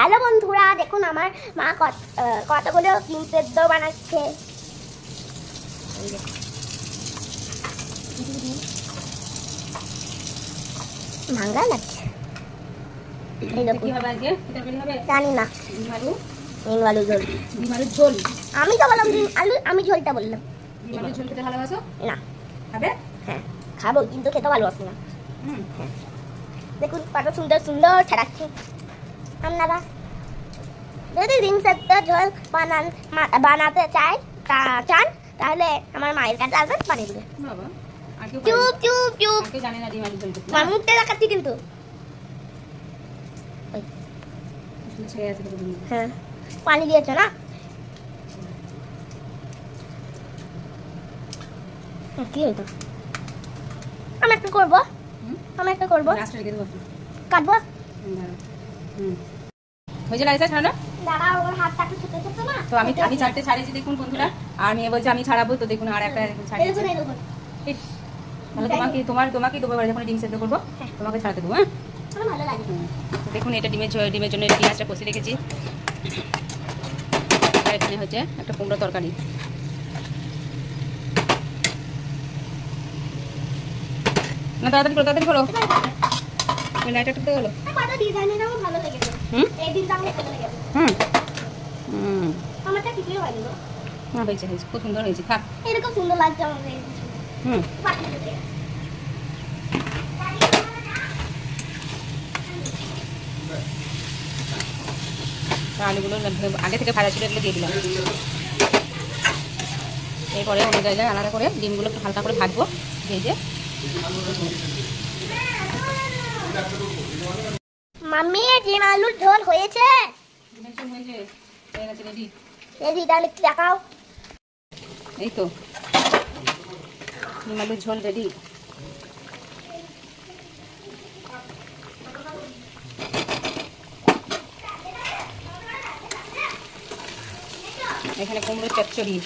Hello বন্ধুরা, দেখুন আমার মা কতগুলো ডিম সেদ্ধ বানাচ্ছে। ভাঙা লাগছে। জানি না, ডিম আলু ঝোল। আমি তো বললাম ডিম আলু, আমি ঝোলটা বললাম। ডিম আলু ঝোল খেতে ভালোবাসো না? খাবে? হ্যাঁ খাবো, কিন্তু খেতে ভালোবাসি না। দেখুন কত সুন্দর সুন্দর ছাড়াচ্ছে আপনারা। যদি ডিম সেদ্ধ ঝোল বানাতে চান তাহলে আমার মায়ের কাছে আসবেন, বানিয়ে দেবে। চুপ চুপ চুপ, জানি না ডিম আলু ঝোল করতে। আমার মুখটা দেখাচ্ছি কিন্তু। হ্যাঁ পানি দিয়েছো না? কি হইতো? আমি একটা করবো, কাটবো। হয়েছে লাইসা ছাড়ানো? দাঁড়া, ওর হাতটা একটু ছোট ছোট না তো আমি চারটে ছাড়িয়েছি দেখুন বন্ধুরা, আর মেয়ে বলছে আমি ছাড়াবো, তো দেখুন আর একটা ছাড়িয়েছি। তাহলে তোমাকে দেবো যখন ডিম সেদ্ধ করবো, তোমাকে ছাড়াতে দেবো। হ্যাঁ ভালো লাগে। দেখুন এটা ডিমের জন্য পেঁয়াজটা কষে রেখেছি। এখানে হচ্ছে একটা কুমড়ো তরকারি। না তাড়াতাড়ি করো। লাইট একটা হলো। আমারটা ডিজাইনটাও ভালো লেগেছে। এই ডিজাইনটা ভালো লেগেছে। আমারটা ঠিকই হয়নি গো। না হয়েছে, খুব সুন্দর হয়েছে। থাক, এরকম সুন্দর লাগছে আমাদের। আলুগুলো আগে থেকে ভাজা ছিল, এগুলো দিয়ে দিলাম। এরপরে অন্য জায়গায় আলাদা করে ডিমগুলো একটু হালকা করে ভাজবো, ভেজে। মাম্মি ডিম আলুর ঝোল হয়েছে? রেডি, তাহলে একটু দেখাও। এই তো ডিম আলুর ঝোল রেডি। এখানে কুমড়োর চচ্চড়ি।